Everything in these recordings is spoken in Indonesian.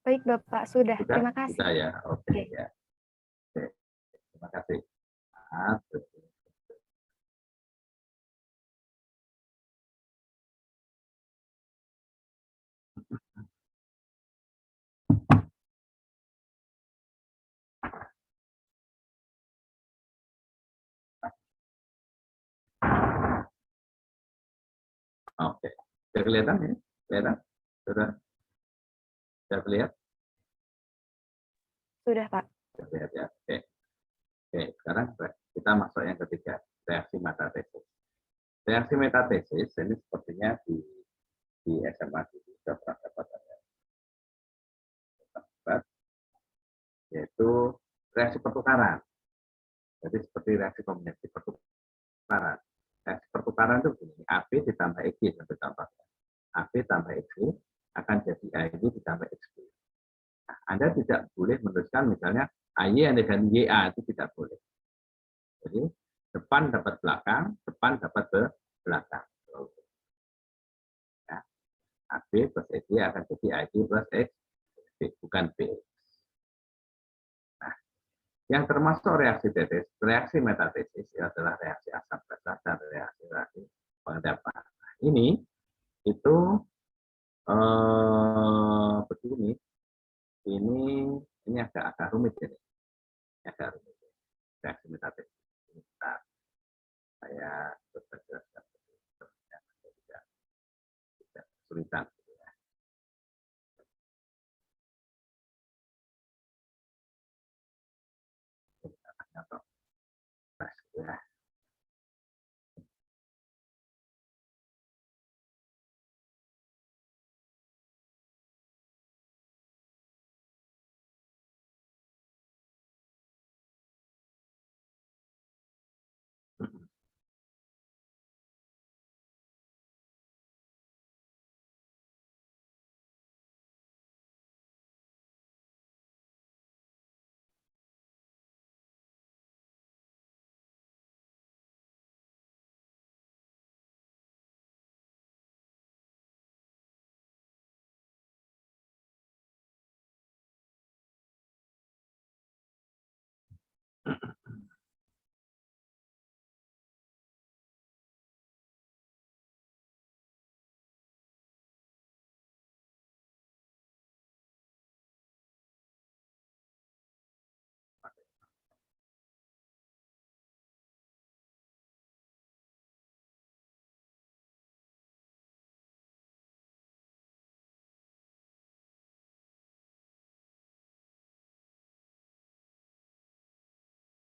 Baik, Bapak. Sudah. Sudah? Terima kasih. Sudah ya. Oke, Oke. ya. Oke. Terima kasih. Nah, oke. Sudah kelihatan ya? Kelihatan? Sudah terlihat? Sudah, Pak. Sudah terlihat ya. Oke. Oke, sekarang kita masuk yang ketiga, reaksi metatesis. Reaksi metatesis ini sepertinya di SMA dulu sudah pernah dapat yaitu reaksi pertukaran. Jadi seperti reaksi kombinasi pertukaran. Reaksi pertukaran itu begini, AB ditambah XY sampai tambahnya. AB tambah XY akan jadi AY ditambah XY. Nah, Anda tidak boleh menuliskan misalnya AY dengan YA, itu tidak boleh. Jadi depan dapat belakang, depan dapat belakang. Ya. AB plus XY akan jadi AY plus X, bukan B. Nah, yang termasuk reaksi metatesis adalah reaksi asam basa dan reaksi pengendapan. Nah, ini itu begini, ini agak rumit ini, agak rumit. Reaksi metatesis. Bentar, saya jelaskan tidak kesulitan. Ya.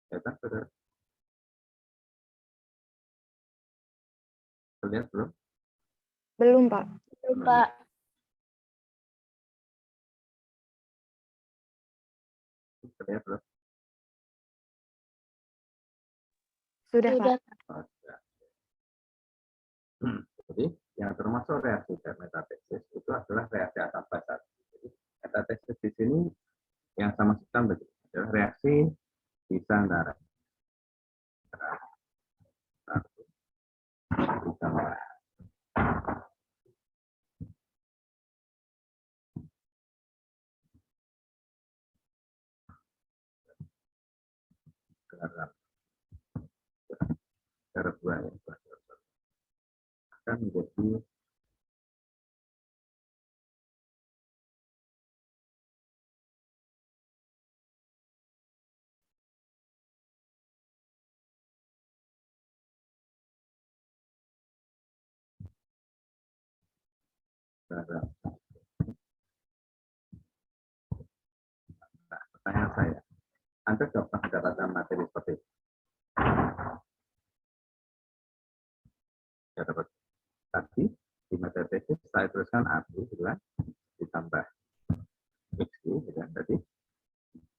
Sudah terlihat belum? Belum, Pak. Belum, Pak. Terlihat belum? Sudah, Pak. Oh, sudah. Jadi yang termasuk reaksi metatesis itu adalah reaksi asam basa. Jadi metatesis di sini yang sama sistem adalah reaksi bisa antara garam dua ya, akan menjadi garam. Nah, pertanyaan saya, Anda sudah pernah mendapatkan materi seperti itu? Sudah dapat tadi di metatesis saya tuliskan AB ditambah XY dengan tadi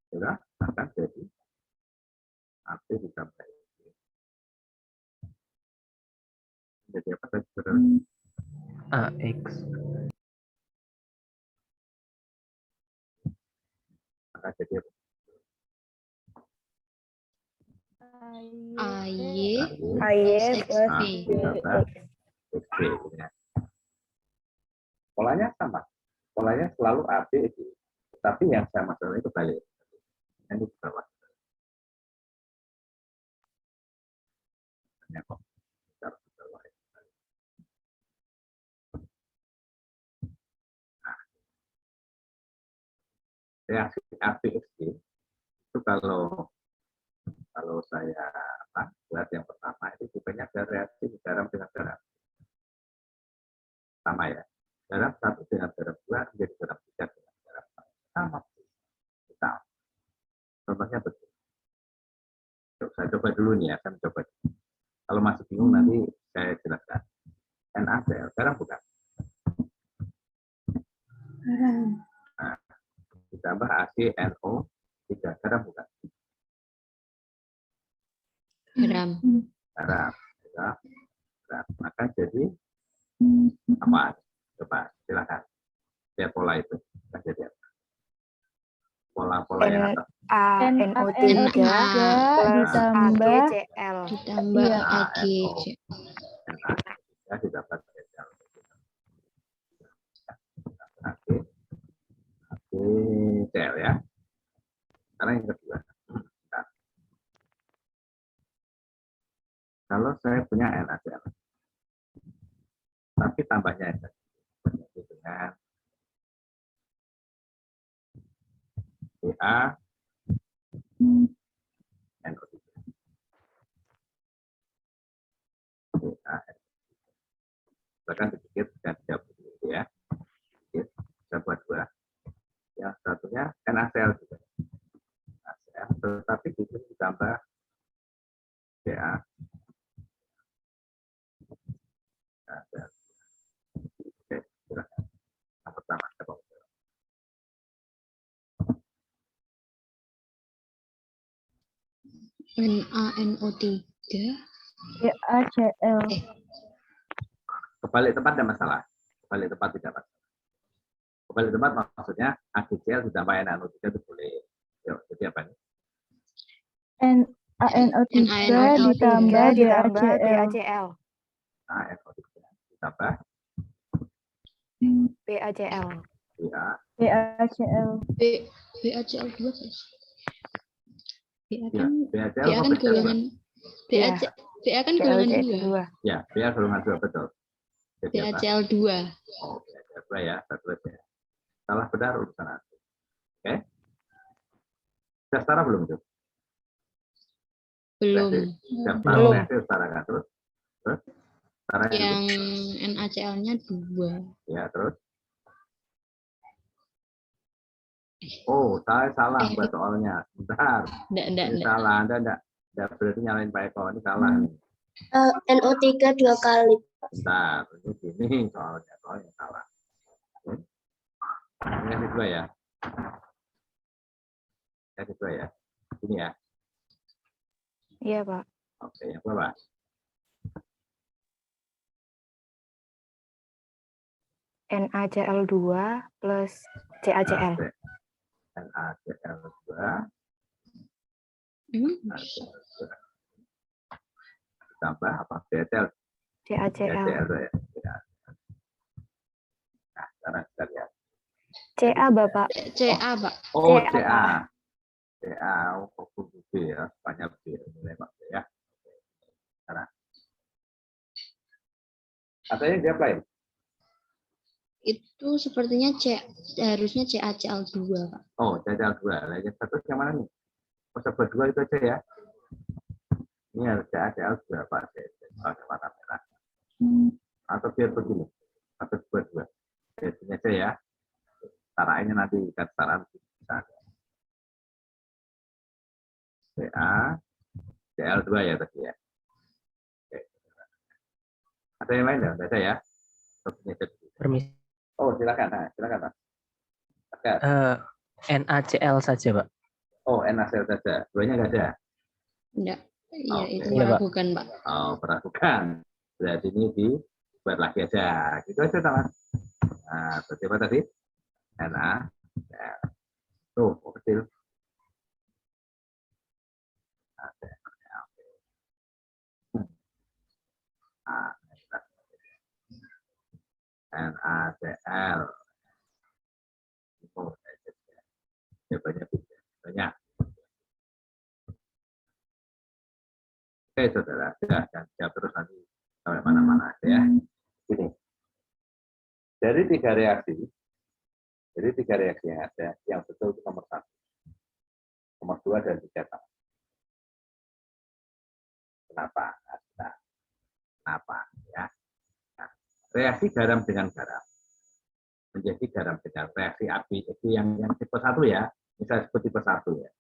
sudah akan jadi AB ditambah XY. Jadi apa tadi saudara? AX. Maka jadi apa? AY AY plus plus XB. Ditambah XB. Ya. Polanya sama. Polanya selalu AB itu. Tapi yang saya maksudkan itu balik. Ini di bawah. Ini kok. Di bawah. Nah, reaksi ABXD itu kalau saya buat yang pertama itu tipenya ada reaksi garam dengan garam. Sama ya. Garam 1 dengan garam 2 menjadi garam 3 dengan garam 4. Sama. Kita. Contohnya betul. Saya coba dulu nih ya, saya coba. Kalau masih bingung nanti saya jelaskan. NaCl, garam bukan? Nah, ditambah AgNO3, garam bukan? Garam. Garam. Ya. Garam. Maka jadi apa? Coba silakan. Lihat pola itu. Maka jadi apa? Pola-pola yang atas. NaNO3 plus ditambah AgCl. ditambah Iya. AgCl. Ya, didapat AgCl. AgCl ya. Sekarang yang kedua. Nah, kalau saya punya NaCl, tapi tambahnya dengan BaNO3. Bahkan sedikit dan jauh ya. Sedikit, bisa buat 2. Yang satunya NaCl juga. NaCl, tetapi di sini ditambah Ca. NaCl. Oke, silakan. Yang pertama, NaNO3 AgCl. kebalik tempat tidak masalah. Kebalik tempat tidak masalah. Kebalik tempat maksudnya AgCl ditambah NaNO3 itu boleh. Yuk, jadi apa nih? NaNO3 ditambah BACL. NaNO3 ditambah BACL. BACL2 guys. BA Ya, kan BACL BA kan golongan Iya. BA kan golongan 2. Ya, BA golongan 2 betul. Jadi apa? BACL2. Oh, BACL2 ya, satu ya. Salah benar urusan nanti. Oke. Sudah setara belum itu? Belum. Sudah setara Belum. reaksi setara kan? Terus setara Yang NaCl-nya 2. ya, terus. Oh, saya salah buat soalnya. Bentar. Ini salah, Anda enggak berarti nyalain Pak Eko, ini salah nih. NO3 2 kali. Bentar, ini gini soalnya salah. Ini yang kedua ya. Yang kedua ya. Ini ya. Iya, Pak. Oke, yang kedua. NaCl2 plus CaCl. NaCl2 ditambah apa? BACL. CaCl. Ya. Nah, sekarang kita lihat. Ca, Bapak. Ca, Pak. Oh, Ca. Ca. Oh, fokus B ya. Banyak B. Nilai Pak ya. Sekarang. Katanya dia lain. Itu sepertinya harusnya CaCl2, Pak. Oh, CaCl2. Nah, yang satu yang mana nih? Oh, sebut 2 itu aja ya. Ini harus CaCl2 Pak. Pakai warna merah. Atau biar begini. Atau buat 2. Biasanya aja ya. Tarainnya nanti ikat saran bisa. CaCl2 ya tadi ya. Oke. Ada yang lain enggak ada ya? Permisi. Oh, silakan. Nah, silakan, Pak. NaCl saja, Pak. Oh, NaCl saja. Duanya enggak ada. Enggak. Iya, Oke. itu Iya, Pak. meragukan, Pak. Oh, meragukan. Berarti ini dibuat lagi aja. Gitu aja, teman. Nah, berarti apa tadi? NaCl. Tuh, kecil. NaCl. Jawabannya beda. Banyak. Oke, saudara. Jangan jawab terus nanti sampai mana-mana ya. Ini. Dari tiga reaksi yang ada, yang betul itu nomor 1, nomor 2 dan 3 sama. Kenapa? Nah, kenapa? Ya. Nah, reaksi garam dengan garam menjadi garam dengan reaksi api itu yang tipe 1 ya, bisa disebut tipe 1 ya.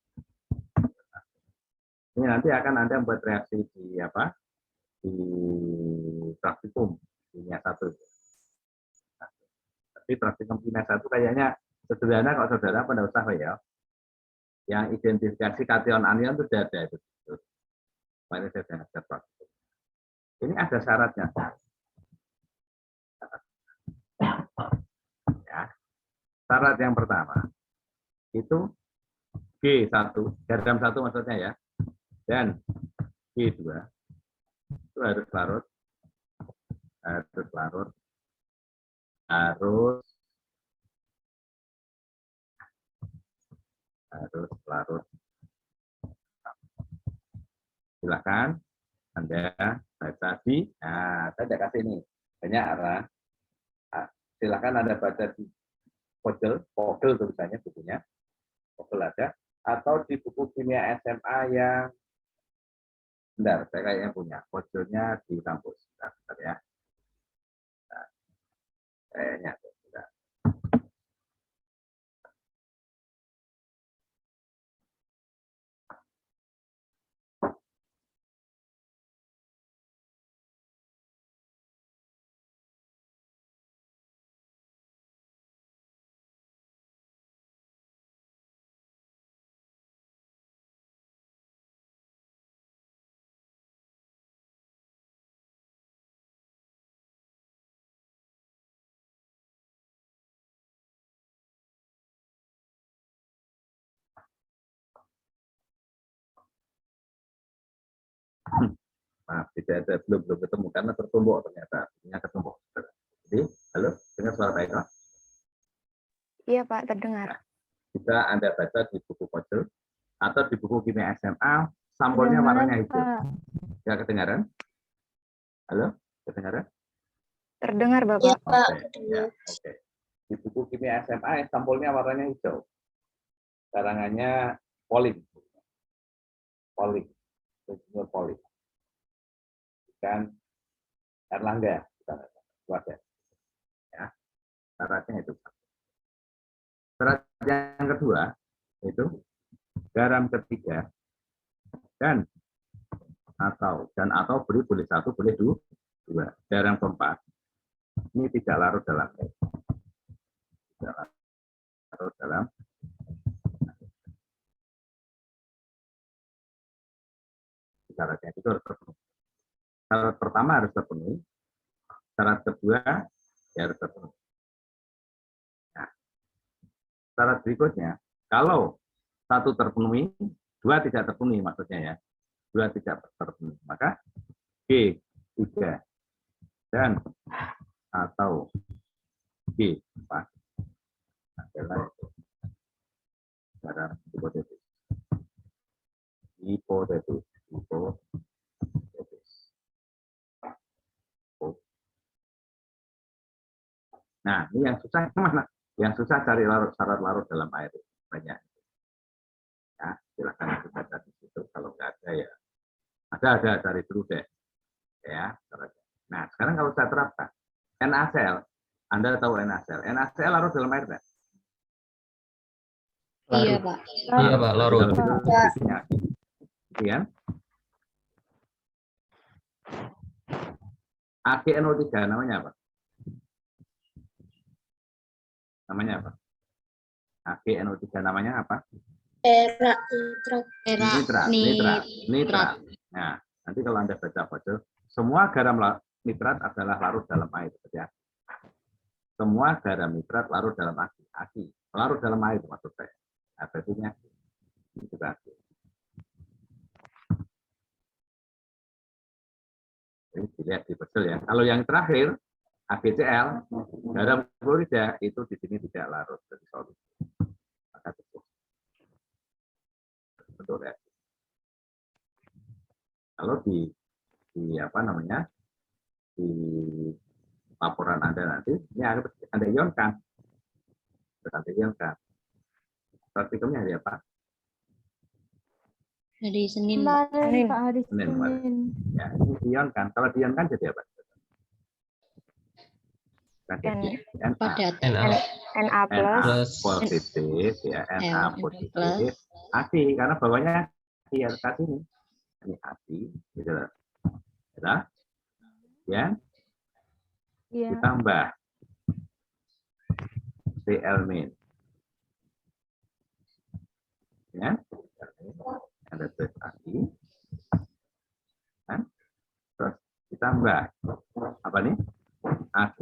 Ini nanti akan Anda membuat reaksi di apa? Di praktikum kimia 1. Tapi praktikum kimia 1 kayaknya sederhana kok saudara, pada usah ya. Yang identifikasi kation anion itu sudah ada itu. Mari saya dengar praktikum. Ini ada syaratnya. Ya. Syarat yang pertama itu G1, garam 1 maksudnya ya, dan G2 itu harus larut, larut. Silakan Anda baca di, nah saya tidak kasih ini banyak arah. Silakan Anda baca di Pogel tulisannya bukunya, Pogel ada, atau di buku kimia SMA yang bentar, saya kayaknya punya Pogelnya di kampus. Bentar ya. Nah, kayaknya bentar. Maaf, tidak ada, belum ketemu karena tertumbuk ternyata. Jadi, halo, dengar suara Pak Eko? Iya Pak, terdengar. Nah, bisa Anda baca di buku Pogel atau di buku kimia SMA, sampulnya warnanya hijau. Ya, kedengaran? Halo, kedengaran? Terdengar Ya, Bapak. Pak. Ya, oke. Di buku kimia SMA, sampulnya warnanya hijau. Karangannya Pauling. Kan Erlangga, keluarga. Ya, syaratnya itu. Syarat yang kedua itu garam ketiga dan atau boleh 1, boleh 2. Garam keempat ini tidak larut dalam air. Tidak larut dalam. Syaratnya itu harus terpenuhi. Syarat pertama harus terpenuhi. Syarat kedua ya harus terpenuhi. Nah, syarat berikutnya, kalau 1 terpenuhi, 2 tidak terpenuhi maksudnya ya. 2 tidak terpenuhi, maka G3 dan atau G4 adalah garam hipotetis. Nah, ini yang susah mana? Yang susah cari syarat larut dalam air banyak. Ya, silakan baca di situ. Kalau nggak ada ya ada cari dulu deh. Ya, nah sekarang kalau saya terapkan NaCl, Anda tahu NaCl. NaCl larut dalam air nggak? Iya, Pak. Iya, Pak, larut. Iya. AgNO3 namanya apa? Namanya apa? AgNO3 namanya apa? Nitrat. Nah, nanti kalau Anda baca Pogel, semua garam nitrat adalah larut dalam air. Ya. Semua garam nitrat larut dalam aki. Larut dalam air maksud saya. Artinya itu aki. Jadi dilihat di Pogel ya. Kalau yang terakhir AgCl, garam klorida itu di sini tidak larut dari solusi. Maka cukup. bentuk reaksi. Kalau di apa namanya, di laporan Anda nanti, ini Anda ionkan. Anda ionkan. Praktikumnya hari apa? Hari Senin, Pak. Senin. Pak, hari Senin Senin. kemarin. Ya, ini ionkan. Kalau diionkan jadi apa? Jadi Na. Padat. Na plus. Positif, ya, Na Na positif. Aki, karena bawahnya di atas ini. Ini aki, gitu loh. Ya, Iya. ditambah Cl min. Ya, ada plus aki. Kan? Terus ditambah apa nih? Ag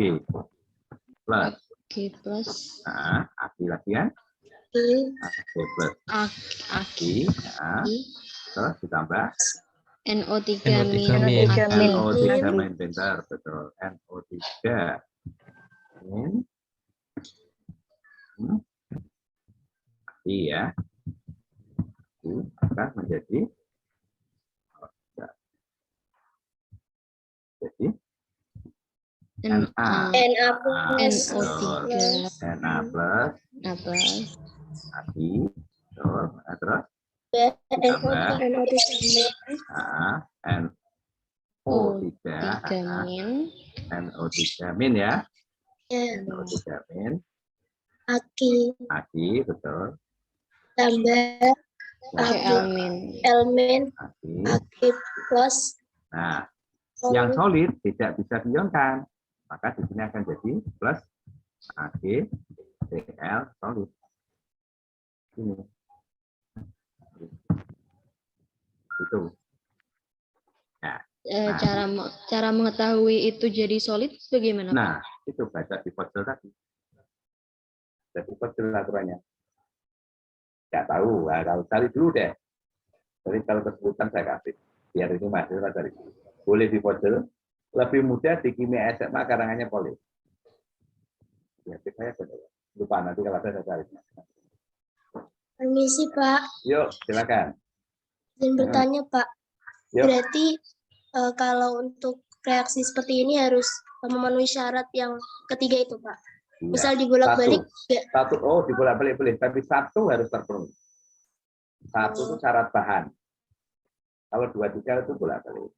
plus. Ag plus. Nah, Ag lagi kan? Ag plus Ag. Nah, terus ditambah NO3 min. NO3 min, bentar, betul. NO3 min. Iya. Akan menjadi jadi Na. Na plus. NO3. Na plus. Na plus. Agi. Terus NO3 min. NO3 min. NO3 min ya. Ya, NO3 min. Agi Betul. tambah Cl min. L min. Agi. Agi plus. Nah, yang solid tidak bisa diionkan, maka di sini akan jadi plus Ag Cl solid. Ini. Itu. Nah, Cara mengetahui itu jadi solid bagaimana, Pak? nah, itu baca di pojok tadi. Jadi pojok aturannya. Nggak tahu, kalau cari dulu deh. Jadi kalau kesebutan saya kasih, biar itu mahasiswa cari. Boleh di pojok, lebih mudah di kimia SMA karangannya Poli. Ya, saya lupa nanti kalau saya cari. Permisi, Pak. Yuk, silakan. Izin bertanya, Pak. Yuk. Berarti kalau untuk reaksi seperti ini harus memenuhi syarat yang ketiga itu, Pak. Iya. Misal dibolak-balik. Satu, dibolak-balik boleh, tapi satu harus terpenuhi. Satu itu syarat bahan. Kalau 2, 3 itu bolak-balik.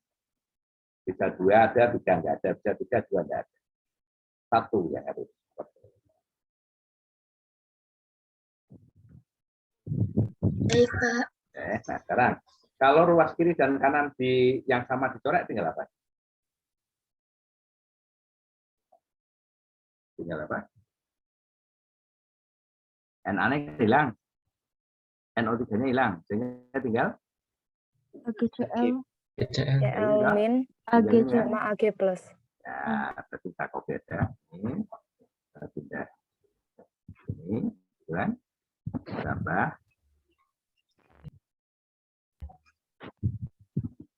Bisa 2 ada, 3 enggak ada, bisa 3, 2 enggak ada. Satu yang harus. Baik, Pak. Nah, sekarang kalau ruas kiri dan kanan yang sama dicoret tinggal apa? Tinggal apa? Na-nya hilang. NO3-nya hilang. Sehingga tinggal AgCl. Cl min AgCl. sama Ag plus. ya, kita copy aja. Ini kita pindah ini, kan? Tambah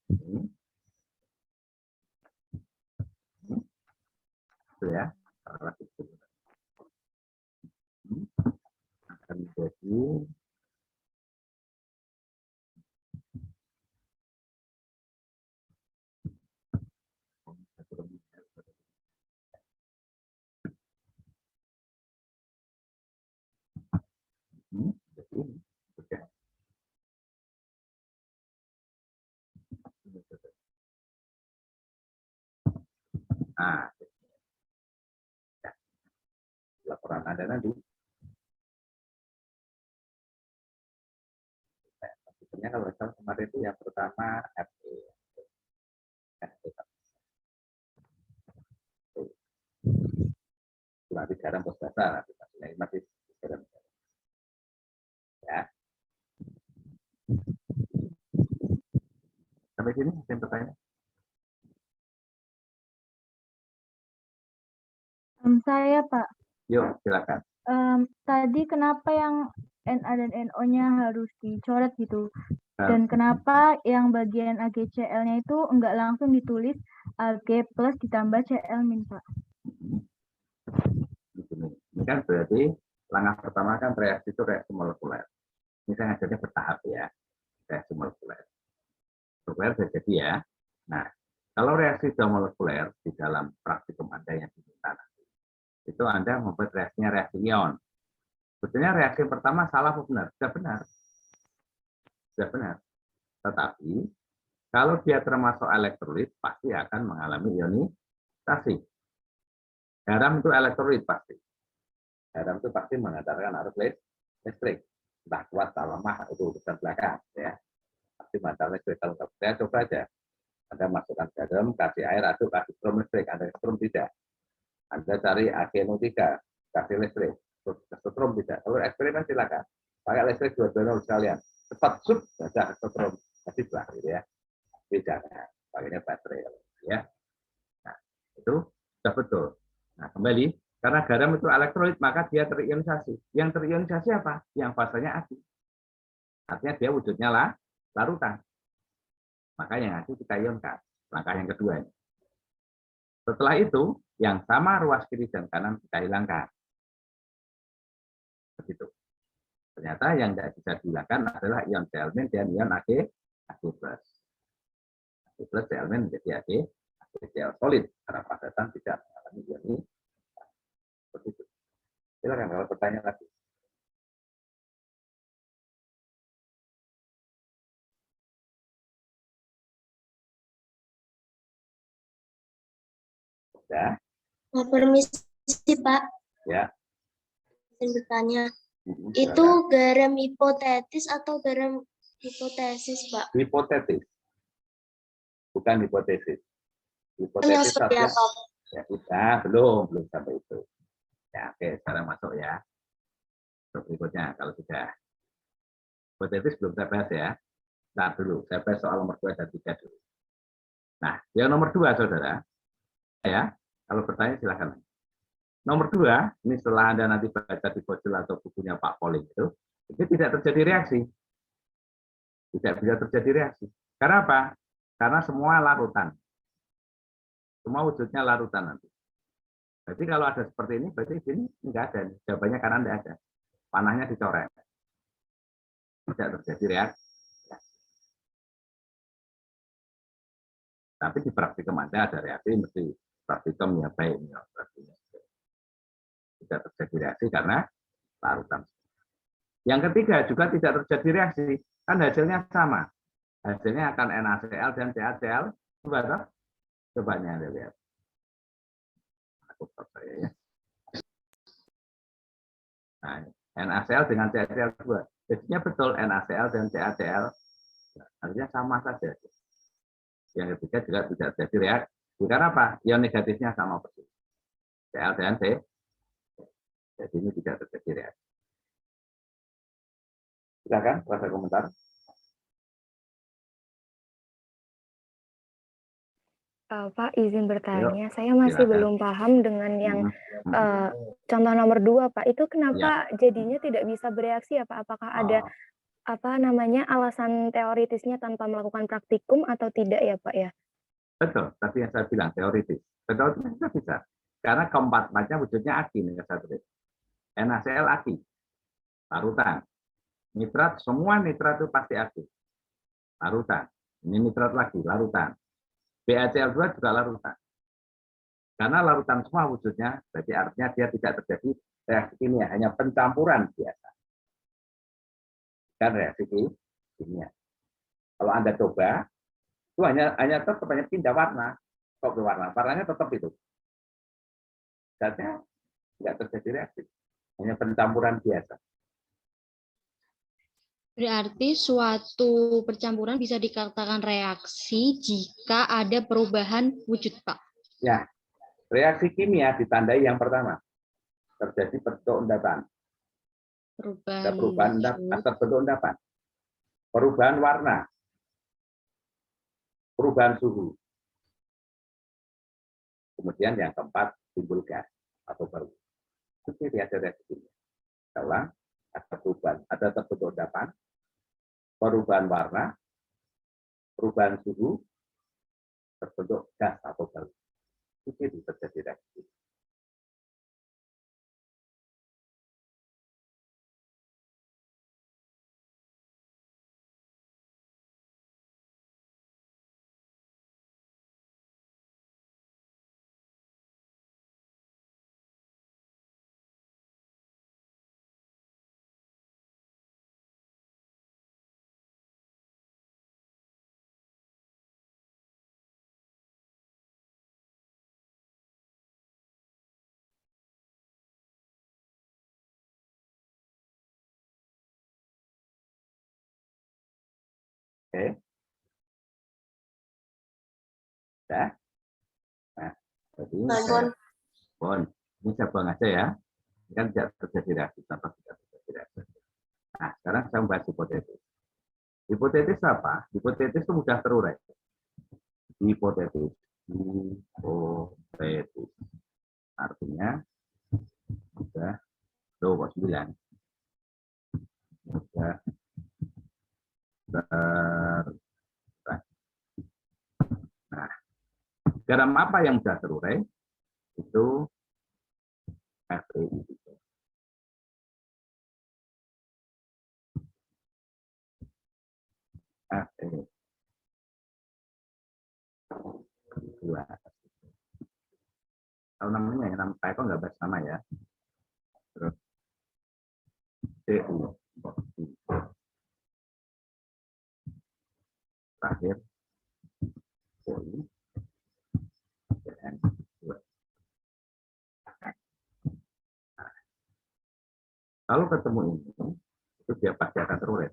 ini. Itu ya. Akan menjadi nah, ya. Laporan Anda nanti. Sebenarnya kalau kemarin itu yang pertama FE. Nanti garam pos dasar, masih garam. Ya. Sampai sini ada yang bertanya? Saya, Pak. Yuk, silakan. Tadi kenapa yang Na dan NO-nya harus dicoret gitu? Dan kenapa yang bagian AgCl-nya itu enggak langsung ditulis Ag plus ditambah Cl min, Pak? Ini kan berarti langkah pertama kan reaksi itu reaksi molekuler. Ini kan hasilnya bertahap ya. reaksi molekuler. Molekuler bisa jadi ya. Nah, kalau reaksi molekuler di dalam praktikum Anda yang diminta nanti, itu Anda membuat reaksinya reaksi ion. Sebetulnya reaksi pertama salah atau benar? Sudah benar. Sudah benar. Tetapi, kalau dia termasuk elektrolit, pasti akan mengalami ionisasi. Garam itu elektrolit pasti. Garam itu pasti mengantarkan arus listrik. Entah kuat atau lemah, itu urusan belakang. Ya. Pasti mengantarkan listrik. Kalau saya coba aja. Anda masukkan garam, kasih air, aduk, kasih strom listrik. Anda strom tidak. Anda cari AgNO3, kasih listrik. Strom tidak. Kalau eksperimen silakan. Pakai listrik dua-duanya sekalian. Cepat, sudah strom. Habis lah, gitu ya. Tidak. Pakainya baterai. Ya. Nah, itu sudah betul. Nah, kembali, karena garam itu elektrolit, maka dia terionisasi. Yang terionisasi apa? Yang fasenya aktif. Artinya dia wujudnya larutan. Maka yang aktif kita ionkan. Langkah yang kedua ini. Setelah itu, yang sama ruas kiri dan kanan kita hilangkan. Begitu. Ternyata yang tidak bisa dihilangkan adalah ion Cl- dan ion Ag+. Ag+. Ag+ Cl- menjadi Cl solid karena padatan tidak mengalami ioni. Begitu. Silakan kalau pertanyaan lagi. Ya. Permisi Pak, Ya. saya bertanya. Silakan. Itu garam hipotetis atau garam hipotesis, Pak? Hipotetis. Bukan hipotesis. Yang Hipotetis seperti artinya, apa? ya kita belum sampai itu. Ya, oke, sekarang masuk ya. Berikutnya kalau sudah. Hipotetis belum saya bahas ya. Nah dulu, saya bahas soal nomor 2 dan 3 dulu. Nah, yang nomor 2, saudara, ya, kalau bertanya silakan. Nomor 2, ini setelah Anda nanti baca di bocil atau bukunya Pak Poling itu tidak terjadi reaksi. Tidak bisa terjadi reaksi. Karena apa? Karena semua larutan. Semua wujudnya larutan nanti. Jadi kalau ada seperti ini, berarti sini enggak ada. Jawabannya karena tidak ada. Panahnya dicoret. Tidak terjadi reaksi. Tapi di praktikum Anda ada reaksi, mesti praktikum ya baik. Tidak terjadi reaksi karena larutan. Yang ketiga juga tidak terjadi reaksi, kan hasilnya sama. Hasilnya akan NaCl dan CaCl. Coba Anda lihat. Aku ya. Nah, NaCl dengan CaCl 2. Jadinya betul NaCl dan CaCl artinya sama saja. Yang ketiga juga tidak terjadi reaksi. Karena apa? Ion negatifnya sama persis. Cl dan C. Jadi ini tidak terjadi reaksi. Silakan, ada komentar. Pak, izin bertanya, saya masih silakan. belum paham dengan yang contoh nomor 2, Pak. Itu kenapa jadinya tidak bisa bereaksi ya, Pak? Apakah ada alasan teoritisnya tanpa melakukan praktikum atau tidak ya, Pak ya? Betul, tadi yang saya bilang teoritis. Betul, itu bisa. Karena keempat-empatnya wujudnya aki nih, NaCl aki, larutan. Nitrat, semua nitrat itu pasti aki, larutan. Ini nitrat lagi, larutan. BaCl2 juga larutan. Karena larutan semua wujudnya, berarti artinya dia tidak terjadi reaksi kimia, hanya pencampuran biasa. Kan reaksi kimia. Kalau Anda coba, itu hanya tetap pindah warna. Kok warnanya tetap itu. Zatnya tidak terjadi reaksi, hanya pencampuran biasa. Berarti suatu percampuran bisa dikatakan reaksi jika ada perubahan wujud, Pak. Ya, reaksi kimia ditandai yang pertama, terjadi bentuk endapan. Perubahan terbentuk endapan. Perubahan warna. Perubahan suhu. Kemudian yang keempat, timbul gas atau baru. Itu ada reaksi kimia. Setelah ada perubahan, ada terbentuk endapan, perubahan warna, perubahan suhu, terbentuk gas atau baru. Itu terjadi reaksi. Oke. Ya. Nah, jadi ini saya buang aja ya. Ini kan tidak terjadi reaksi, contoh tidak terjadi reaksi. Nah, sekarang saya membahas hipotetis. Hipotetis apa? Hipotetis itu mudah terurai. Hipotetis. Hipotetis. Artinya mudah 2,9. Mudah terurai. Nah, garam apa yang mudah terurai? Itu FeI. FeI. Dua. Kalau namanya ya, nama Pak Eko nggak bahas nama ya. Terus CU. Terakhir. POI. CN2. Nah, kalau ketemu ini, itu dia pasti akan terurai.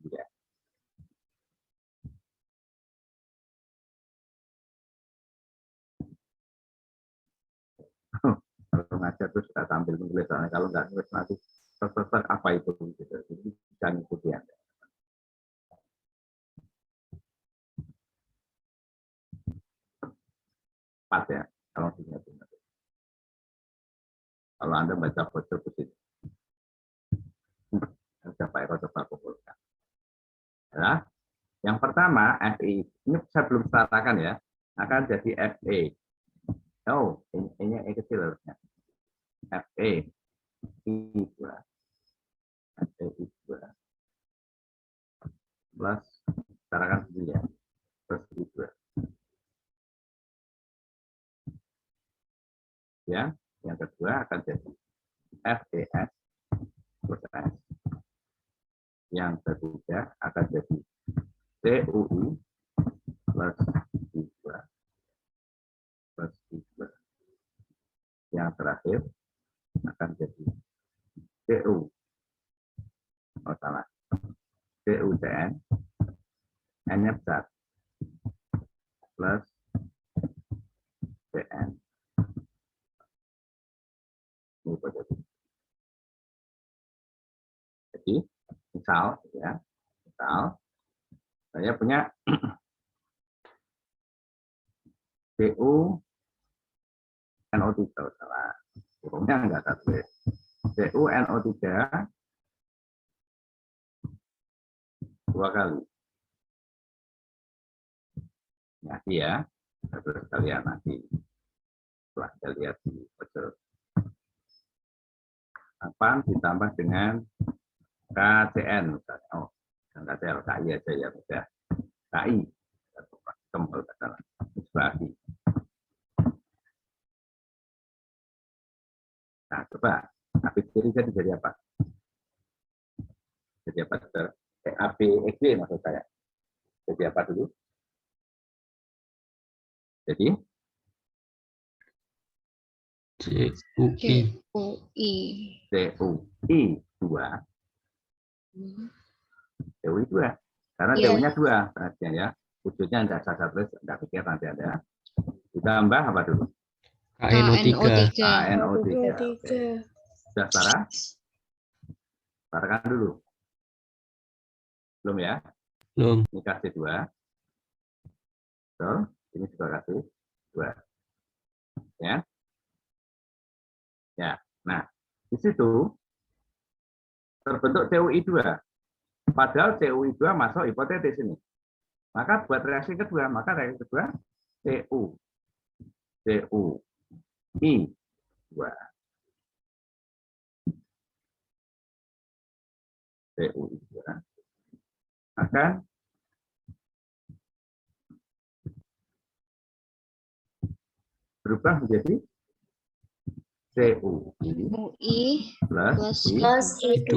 Ya. Kalau ngajar terus kita tampil menulis, soalnya kalau nggak nulis nanti terus apa itu gitu. Jadi bisa ngikuti Anda. Pas ya, kalau diingat. Kalau Anda baca foto positif, Pak Eko coba kumpulkan. Ya. Yang pertama, FI. Ini saya belum sertakan ya. Akan jadi FE. Oh, ini kecil harusnya. FE. I2. FE I2. Plus, sertakan dulu ya. Plus I2. Ya, yang kedua akan jadi FES plus S. Yang ketiga akan jadi CUI plus I2 plus I2. Yang terakhir akan jadi CU. Oh salah. CUCN. N-nya besar. Plus CN. Jadi misal ya, saya punya CU NO3, salah, kurungnya enggak satu. CU NO3 2 kali. Nanti ya, terus kalian nanti setelah kita lihat di pojok apa ditambah dengan KCN misalnya. Oh, KCL, KI aja ya, mudah. KI. Kembal ke sana. Isolasi. Nah, coba. AP kiri jadi apa? Jadi apa? AP XB maksud saya. Jadi apa dulu? Jadi? CUI. CUI 2. CUI 2. Karena Iya. CU-nya 2. Perhatian ya. Wujudnya tidak saya tulis, tidak pikir nanti ada. Ditambah apa dulu? KNO3. KNO3. Sudah setara? Setarakan dulu. Belum ya? Belum. Ini kasih 2. Betul? Ini juga kasih 2. Ya. Ya. Nah, di situ terbentuk CUI 2. Padahal CUI 2 masuk hipotetis ini. Maka buat reaksi kedua, reaksi kedua CUI 2. CUI 2 akan berubah menjadi CUI plus I2.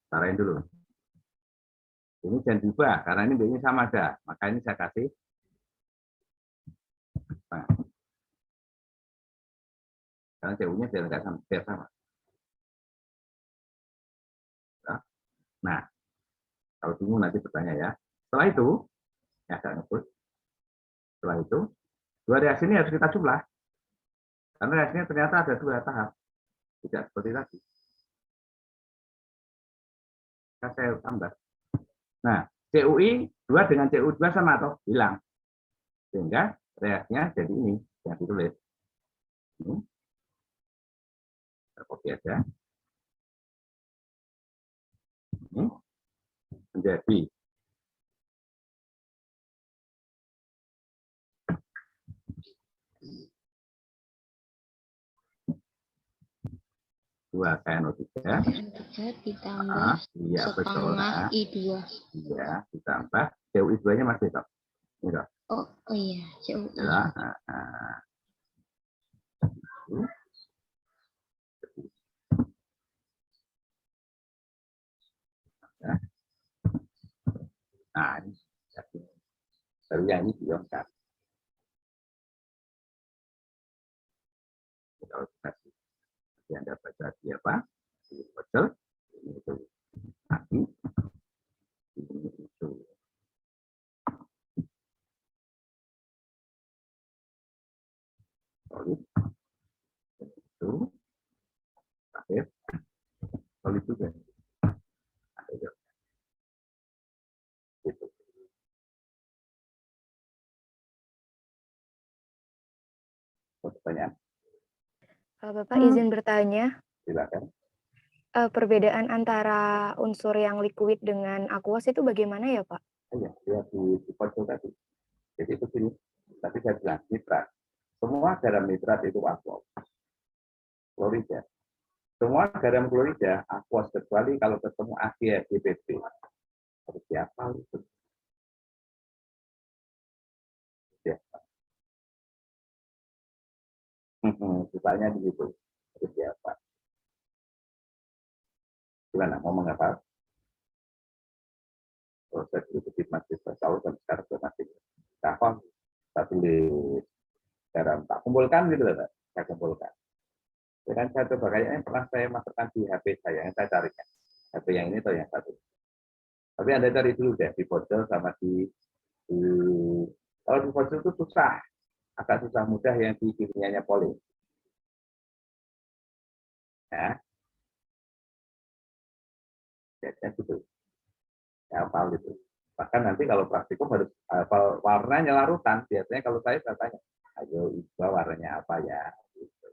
Tarain dulu. Ini jangan diubah, karena ini sama aja. Maka ini saya kasih. Nah. Karena CU-nya biar nggak sama, biar sama. Nah, kalau bingung nanti bertanya ya. Setelah itu, ya agak ngebut. Setelah itu, dua reaksi ini harus kita jumlah. Karena reaksinya ternyata ada dua tahap. Tidak seperti tadi. Saya tambah. Nah, CUI 2 dengan CU2 sama atau hilang. Sehingga reaksinya jadi ini yang ditulis. Ini. Kita copy aja. Ini menjadi dua KNO3 ditambah iya betul. setengah Nah, I2. iya ditambah CUI2-nya masih tetap. Ini toh. Oh iya, CUI. Ya, nah, ini baru yang ini diongkar. Kalau dikasih, nanti Anda baca di apa? Di pojok, ini itu nanti, ini itu. Solid, ini itu, akhir, solid juga. Ada juga. Gitu. Pertanyaan, Bapak izin bertanya, silakan. perbedaan antara unsur yang liquid dengan aqueous itu bagaimana ya, Pak? Ya, lihat di pojok tadi. Jadi begini, tadi saya bilang nitrat. Semua garam nitrat itu aqueous. Klorida. Semua garam klorida aqueous kecuali kalau ketemu AgBP. Harus siapa itu? Siapa? Sukanya begitu. Harus siapa? Gimana? Mau mengapa? Proses itu di masjid tahu dan sekarang sudah masih kapan? Saya tulis garam tak kumpulkan gitu loh, Pak. Saya kumpulkan. Dengan saya coba kayaknya pernah saya masukkan di HP saya yang saya carinya. HP yang ini atau yang satu. Tapi Anda cari dulu deh di pojok sama di kalau di pojok itu susah, agak susah mudah yang di kimianya Pauling. Ya, ya gitu. Ya, hafal itu. Bahkan nanti kalau praktikum harus hafal warnanya larutan. Biasanya kalau saya tanya, ayo Iqbal warnanya apa ya? Gitu.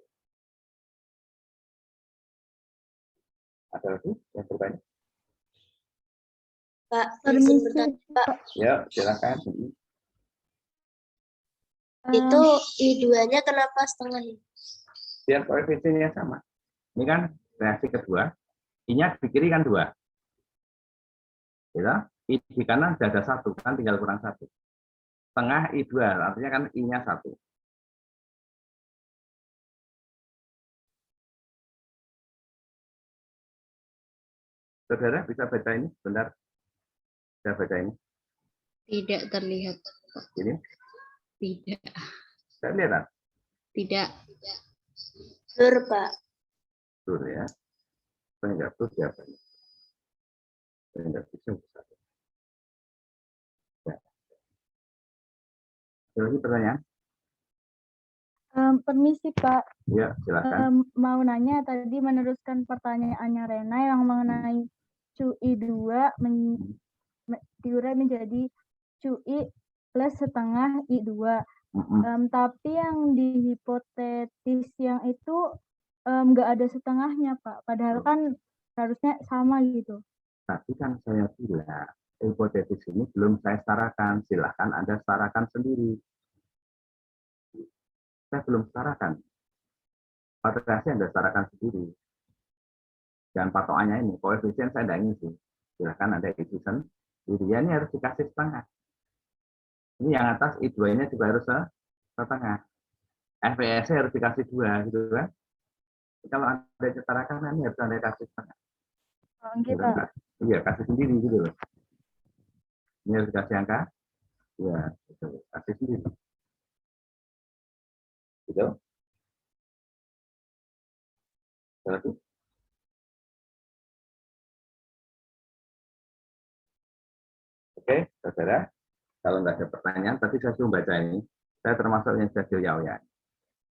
Ada lagi yang bertanya? Pak, izin Permisi, bertanya, Pak. Ya, silakan. Itu I2-nya kenapa setengah ini? Biar koefisiennya sama. Ini kan reaksi kedua. I-nya di kiri kan 2. Ya, I di kanan sudah ada 1, kan tinggal kurang 1. Tengah I2, artinya kan I-nya 1. Saudara bisa baca ini? Benar? Bisa baca ini? Tidak terlihat. Ini? Tidak. Saya lihat. Tidak. Sur, Pak. Sur ya. Saya nggak sur siapa ini? Saya nggak bisa. Ya. Ada lagi pertanyaan? Permisi Pak, Ya, silakan. mau nanya tadi meneruskan pertanyaannya Rena yang mengenai CUI2 diurai menjadi CUI plus setengah I2. Tapi yang di hipotetis yang itu nggak ada setengahnya Pak, padahal kan harusnya sama gitu. Tapi kan saya bilang, hipotesis ini belum saya setarakan. Silahkan Anda setarakan sendiri. Saya belum setarakan. Patokasi Anda setarakan sendiri. Dan patokannya ini, koefisien saya tidak ingin sih. Silahkan Anda isi sendiri. Ya, ini harus dikasih setengah. Ini yang atas I2-nya juga harus setengah. FPS harus dikasih 2, gitu kan. Kalau Anda setarakan, ini harus Anda kasih setengah. Gitu. Iya, kasih sendiri gitu loh. Ini harus dikasih angka. Ya, kasih sendiri. Gitu. Berarti. Oke, saudara. Kalau nggak ada pertanyaan, tapi saya suruh baca ini. Saya termasuk yang jadi ya.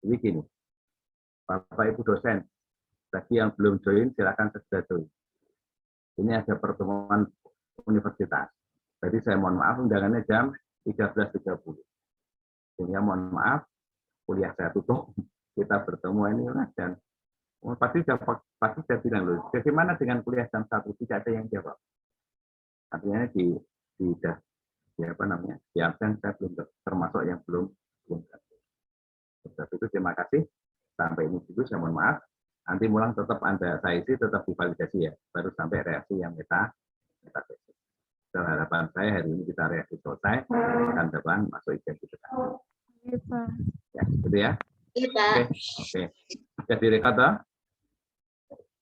Jadi gini, Bapak Ibu dosen, bagi yang belum join, silakan segera join. Ini ada pertemuan universitas. Jadi saya mohon maaf, undangannya jam 13.30. Sehingga mohon maaf, kuliah saya tutup. Kita bertemu ini dan pasti saya bilang loh, bagaimana dengan kuliah jam 1? Tidak ada yang jawab. Artinya di apa namanya, di absen saya belum termasuk yang belum. Itu terima kasih. Sampai ini dulu, saya mohon maaf. Nanti mulang tetap saya isi tetap divalidasi ya, baru sampai reaksi yang metatesis. Harapan saya hari ini kita reaksi selesai, akan depan masuk identifikasi. Iya, Pak. Ya, gitu ya. Iya, Pak. Oke. Jadi direkod toh?